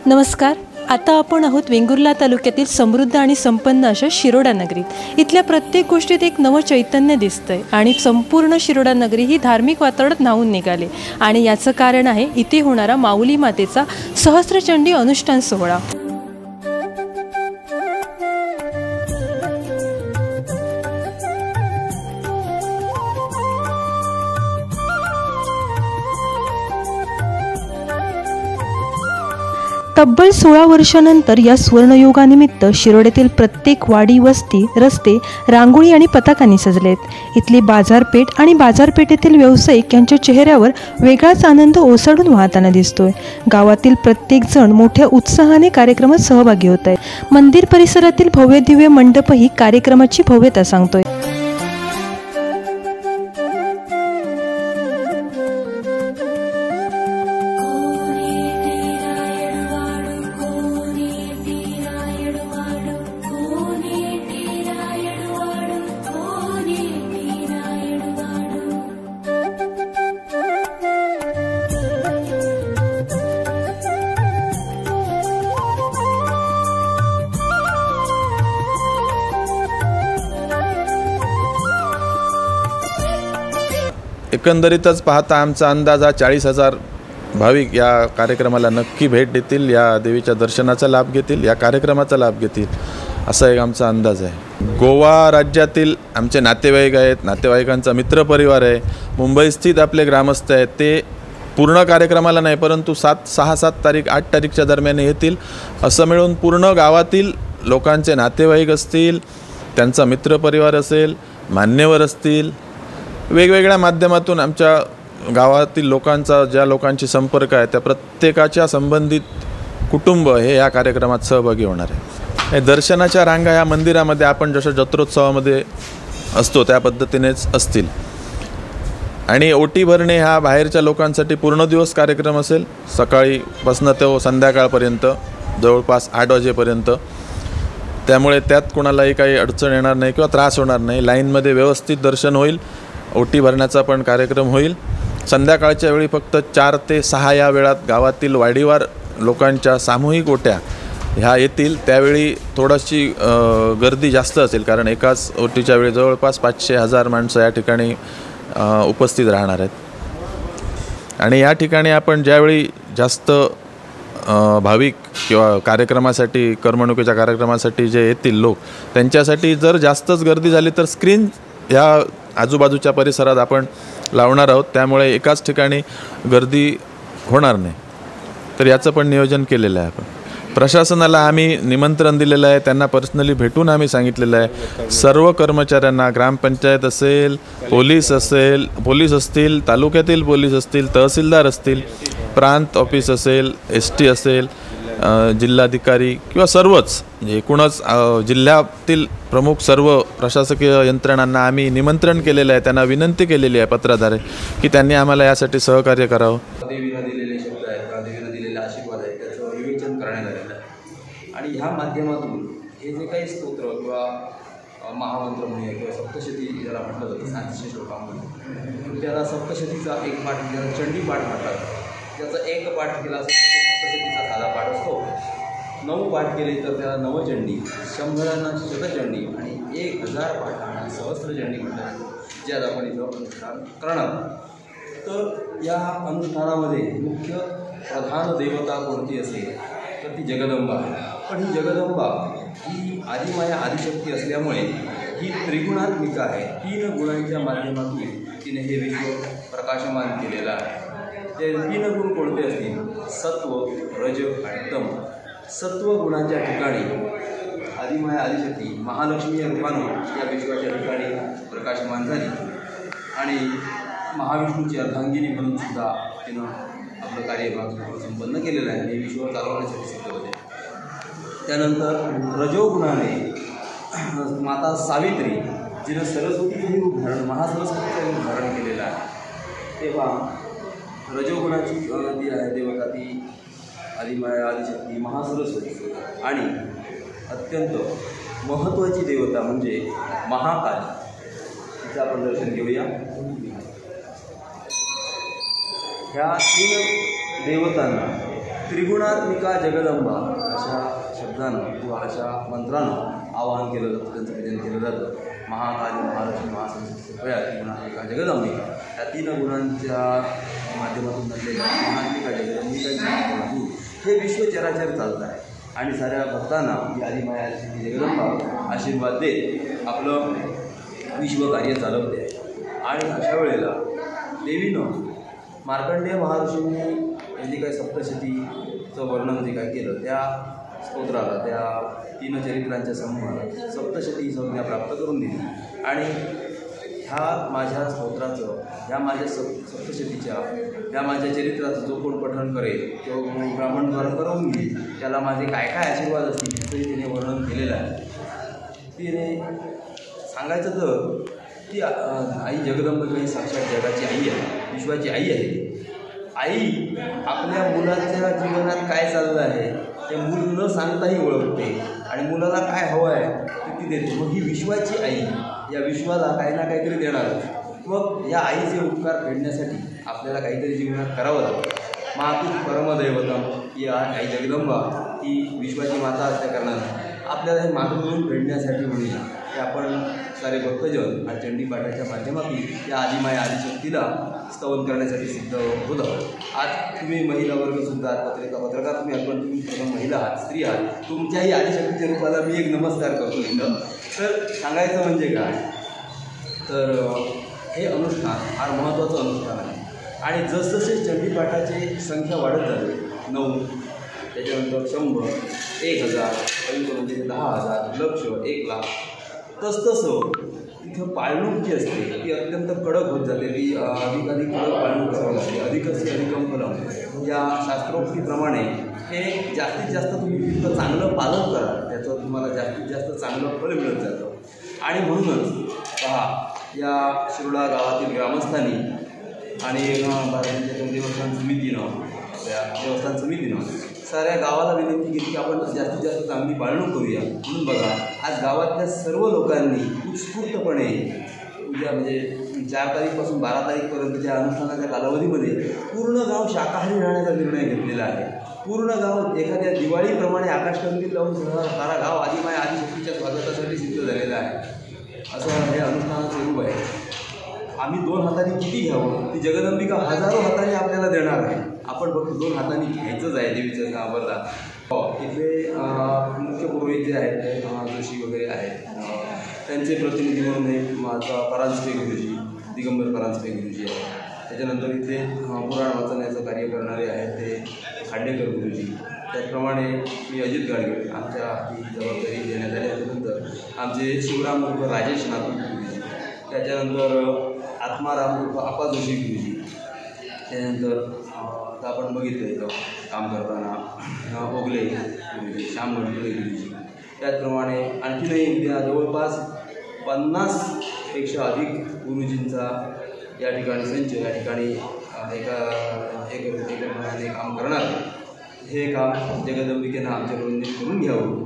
नमस्कार. आता आपण आहोत वेंगुर्ला तालुक्यातील समृद्ध आणि संपन्न अशा शिरोडा नगरीत. इथल्या प्रत्येक गोष्टीत एक नवं चैतन्य दिसतंय आणि संपूर्ण शिरोडा नगरी ही धार्मिक वातावरणात न्हावून निघाले. आणि याचं कारण आहे इथे होणारा माऊली मातेचा सहस्त्रचंडी अनुष्ठान सोहळा. तब्बल 16 वर्षांनंतर या सुवर्णयुगानिमित्त शिरोड्यातील प्रत्येक वाडी, वस्ती, रस्ते रांगोळी आणि पताकांनी सजलेत. इथली बाजारपेठ आणि बाजारपेठेतील व्यावसायिक यांच्या चेहऱ्यावर वेगळाच आनंद ओसळून वाहताना दिसतोय. गावातील प्रत्येक जण मोठ्या उत्साहाने कार्यक्रमात सहभागी होत आहे. मंदिर परिसरातील भव्य दिव्य मंडपही कार्यक्रमाची भव्यता सांगतोय. एकंदरीतच पाहता आमचा अंदाज हा 40,000 भाविक या कार्यक्रमाला नक्की भेट देतील, या देवीच्या दर्शनाचा लाभ घेतील, या कार्यक्रमाचा लाभ घेतील असा एक आमचा अंदाज आहे. गोवा राज्यातील आमचे नातेवाईक आहेत, नातेवाईकांचा मित्रपरिवार आहे, मुंबई स्थित आपले ग्रामस्थ आहेत. ते पूर्ण कार्यक्रमाला नाही परंतु 6, 7 तारीख 8 तारीखच्या दरम्यान येतील. असं मिळून पूर्ण गावातील लोकांचे नातेवाईक असतील, त्यांचा मित्रपरिवार असेल, मान्यवर असतील, वेगवेगळ्या माध्यमातून आमच्या गावातील लोकांचा, ज्या लोकांशी संपर्क आहे त्या प्रत्येकाच्या संबंधित कुटुंब हे या कार्यक्रमात सहभागी होणार आहे. दर्शनाच्या रांगा ह्या मंदिरामध्ये आपण जसं जत्रोत्सवामध्ये असतो त्या पद्धतीनेच असतील. आणि ओटी भरणे हा बाहेरच्या लोकांसाठी पूर्ण दिवस कार्यक्रम असेल. सकाळीपासून ते संध्याकाळपर्यंत जवळपास 8 वाजेपर्यंत. त्यामुळे त्यात कोणालाही काही अडचण येणार नाही किंवा त्रास होणार नाही. लाईनमध्ये व्यवस्थित दर्शन होईल. ओटी भरण्याचा पण कार्यक्रम होईल. संध्याकाळच्या वेळी फक्त 4 ते 6 या वेळात गावातील वाडीवार लोकांच्या सामूहिक ओट्या ह्या येतील. त्यावेळी थोडीशी गर्दी जास्त असेल कारण एकाच ओटीच्या वेळी जवळपास 500-1000 माणसं या ठिकाणी उपस्थित राहणार आहेत. आणि या ठिकाणी आपण ज्यावेळी जास्त भाविक किंवा कार्यक्रमासाठी, करमणुकीच्या कार्यक्रमासाठी जे येतील लोक, त्यांच्यासाठी जर जास्तच गर्दी झाली तर स्क्रीन ह्या आजूबाजूच्या परिसरात आपण लावणार आहोत. त्यामुळे एकाच ठिकाणी गर्दी होणार नाही. तर याचं पण नियोजन केलेलं आहे. आपण प्रशासनाला आम्ही निमंत्रण दिलेलं आहे. त्यांना पर्सनली भेटून आम्ही सांगितलेलं आहे सर्व कर्मचाऱ्यांना, ग्रामपंचायत असेल, पोलीस असतील, तालुक्यातील पोलीस असतील, तहसीलदार असतील, प्रांत ऑफिस असेल, ST असेल, जिल्हाधिकारी किंवा सर्वच एकूणच जिल्ह्यातील प्रमुख सर्व प्रशासकीय यंत्रणांना आम्ही निमंत्रण केलेलं आहे. त्यांना विनंती केलेली आहे पत्राद्वारे की त्यांनी आम्हाला यासाठी सहकार्य करावं. देवीनं दिलेले शब्द आहेत किंवा देवीनं दिलेले आशीर्वाद आहेत त्याचं विवेचन करण्यात आलेलं आहे. आणि ह्या माध्यमातून हे जे काही स्तोत्र किंवा महामंत्र म्हणूया किंवा सप्तशती ज्याला म्हटलं जातं 700 श्लोकांमध्ये, त्याला सप्तशतीचा एक पाठ, ज्याला चंडी पाठ म्हणतात, त्याचा एक पाठ केला असेल तर सप्तशतीचा साधा पाठ असतो. 9 पाठ केले तर त्याला नवचंडी, 100 शतचंडी आणि 1000 पाठांना सहस्त्रचंडी म्हणतात, जे आज आपण इथं अनुष्ठान करणार. तर या अनुष्ठानामध्ये मुख्य प्रधान देवता कोणती असेल तर ती जगदंबा. पण ही जगदंबा ही आदिमाया आदिशक्ती असल्यामुळे ही त्रिगुणात्मिका आहे. 3 गुणांच्या माध्यमातून तिने हे विश्व प्रकाशमान केलेलं आहे. ते 3 गुण कोणते असतील? सत्व, रज आणि तम. सत्व गुणाच्या ठिकाणी आदिमाया आदिशक्ती महालक्ष्मी या रूपानं या विश्वाच्या ठिकाणी प्रकाशमान झाली आणि महाविष्णूची अर्धांगिनी म्हणून सुद्धा तिनं आपलं कार्यभाग संपन्न केलेलं आहे. हे विश्व चालवण्यासाठी सिद्ध होते. त्यानंतर रजोगुणाने माता सावित्री जिनं सरस्वतीचं रूप धारण, महासरस्वतीचं रूप धारण केलेलं आहे. तेव्हा रजोगुणाची जी आहे देवता ती आदिमाया आदिशक्ती महासरस्वती आणि अत्यंत महत्त्वाची देवता म्हणजे महाकाली. तिचं आपण दर्शन घेऊया. ह्या 3 देवतांना त्रिगुणात्मिका जगदंबा अशा शब्दानं किंवा अशा मंत्रानं आवाहन केलं जातं, त्यांचं पूजन केलं जातं. महाकाली, महालक्ष्मी, महासरस्वती, कृपया त्रिगुणात्मिका जगदंबिका या 3 गुणांच्या माध्यमातून बनलेल्या त्रिगुणात्मिका जगदंबिकाच्या माध्यमातून हे विश्व चराचर चालतं आहे आणि साऱ्या भक्तांना ही आदिमाया आदिशक्ती जगदंबा आशीर्वाद देत आपलं विश्वकार्य चालवते आहे. आणि अशा वेळेला देवीनं मार्कंडेय महर्षींनी हे जे काही सप्तशतीचं वर्णन जे काय केलं त्या स्तोत्राला, त्या 3 चरित्रांच्या समूहाला सप्तशती ही संज्ञा प्राप्त करून दिली. आणि ह्या माझ्या स्तोत्राचं, ह्या माझ्या सप्तशतीच्या, ह्या माझ्या चरित्राचं जो कोण पठण करेल किंवा ब्राह्मणद्वारा करवून घेईल त्याला माझे काय काय आशीर्वाद असतील तरी तिने वर्णन केलेलं आहे. तिने सांगायचं तर ती आई जगदंबा ही साक्षात जगाची आई आहे, विश्वाची आई आहे. आई आपल्या मुलाच्या जीवनात काय चाललं आहे ते मूल न सांगताही ओळखते आणि मुलाला काय हवं आहे ते ती देते. मग ही विश्वाची आई या विश्वाला काही ना काहीतरी देणार. मग या आईचे उपकार फेडण्यासाठी आपल्याला काहीतरी जीवनात करावं लागतं. मातृ परमदैवतम ही आई जगदंबा ही विश्वाची माता असल्या कारणानं आपल्याला हे मातृऋण फेडण्यासाठी म्हणूया की आपण सारे भक्तजन आणि चंडीपाठाच्या माध्यमातून या आदिमाया आदिशक्तीला स्तवन करण्यासाठी सिद्ध होत आहोत. आज तुम्ही महिला वर्गसुद्धा पत्रकार तुम्ही आपण तुम्ही महिला आहात, स्त्री आहात, तुमच्याही आदिशक्तीच्या रूपाला मी एक नमस्कार करतो इथं. तर सांगायचं म्हणजे काय तर हे अनुष्ठान फार महत्त्वाचं अनुष्ठान आहे. आणि जसजसे चंडीपाठाची संख्या वाढत झाली 9, त्याच्यानंतर 100, 1000, म्हणजे 10,000, लक्ष, 1,00,000, तसतसं इथं पाळणूक जी असते ती अत्यंत कडक होत जाते. ती अधिकाधिक कडक पाळणूक करावी लागते. अधिकस्य अधिकम फलम या शास्त्रोक्तीप्रमाणे हे जास्तीत जास्त तुम्ही तितकं चांगलं पालन करा त्याचं तुम्हाला जास्तीत जास्त चांगलं फल मिळत जातं. आणि म्हणूनच पहा या शिरोडा गावातील ग्रामस्थांनी आणि भारतीय देवस्थान समितीनं, आपल्या देवस्थान समितीनं साऱ्या गावाला विनंती केली की आपण जास्तीत जास्त चांगली पाळणूक करूया. म्हणून बघा आज गावातल्या सर्व लोकांनी उत्स्फूर्तपणे उद्या म्हणजे 4 तारीखपासून 12 तारीखपर्यंतच्या अनुष्ठानाच्या कालावधीमध्ये पूर्ण गाव शाकाहारी राहण्याचा निर्णय घेतलेला आहे. पूर्ण गाव एखाद्या दिवाळीप्रमाणे आकाशकंदील लावून सारा गाव आदिमाया आदिशक्तीच्या स्वागतासाठी सिद्ध झालेला आहे. असं हे अनुष्ठानाचं रूप आहे. आम्ही 2 हातांनी किती घ्यावं ती जगदंबिका हजारो हातांनी आपल्याला देणार आहे. आपण फक्त 2 हातांनी घ्यायचंच आहे देवीचं नावावरला. इथले मुख्य पुरोहित जे आहेत ते जोशी वगैरे आहेत, त्यांचे प्रतिनिधी म्हणून हे माझा परांजपे गुरुजी, दिगंबर परांजपे गुरुजी आहेत. त्याच्यानंतर इथे पुराण वाचण्याचं कार्य करणारे आहेत ते खांडेकर गुरुजी. त्याचप्रमाणे मी अजित गाडगे आमच्या ही जबाबदारी देण्यात आली. त्याच्यानंतर आमचे शिवराम उर्फ राजेश नातू गुरुजी, त्याच्यानंतर आत्माराम उर्फ आपा जोशी गुरुजी, त्यानंतर आता आपण बघितलं इथं काम करताना ओगले गुरुजी, श्याम गणपती गुरुजी. त्याचप्रमाणे आणखीनही उद्या जवळपास 50पेक्षा अधिक गुरुजींचा या ठिकाणी संच या ठिकाणी एका काम करणार. हे काम जगदंबिकेनं आमच्याकडून करून घ्यावं.